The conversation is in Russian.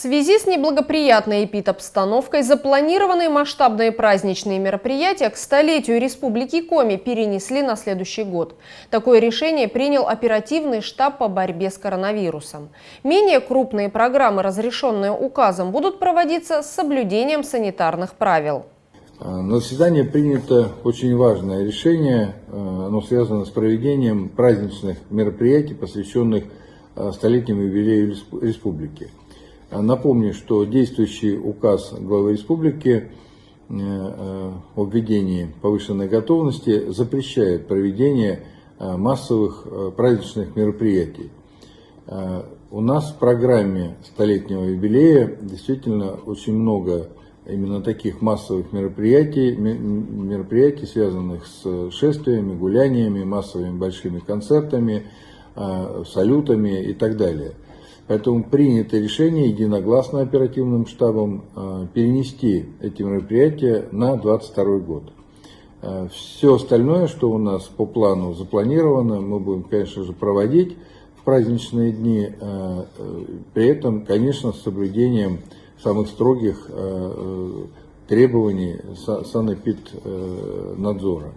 связи с неблагоприятной эпидобстановкой запланированные масштабные праздничные мероприятия к столетию Республики Коми перенесли на следующий год. Такое решение принял оперативный штаб по борьбе с коронавирусом. Менее крупные программы, разрешенные указом, будут проводиться с соблюдением санитарных правил. На заседании принято очень важное решение. Оно связано с проведением праздничных мероприятий, посвященных столетнему юбилею республики. Напомню, что действующий указ главы республики о введении повышенной готовности запрещает проведение массовых праздничных мероприятий. У нас в программе столетнего юбилея действительно очень много именно таких массовых мероприятий, связанных с шествиями, гуляниями, массовыми большими концертами, салютами и так далее. Поэтому принято решение единогласно оперативным штабом перенести эти мероприятия на 2022 год. Все остальное, что у нас по плану запланировано, мы будем, конечно же, проводить в праздничные дни, при этом, конечно, с соблюдением самых строгих требований санэпиднадзора.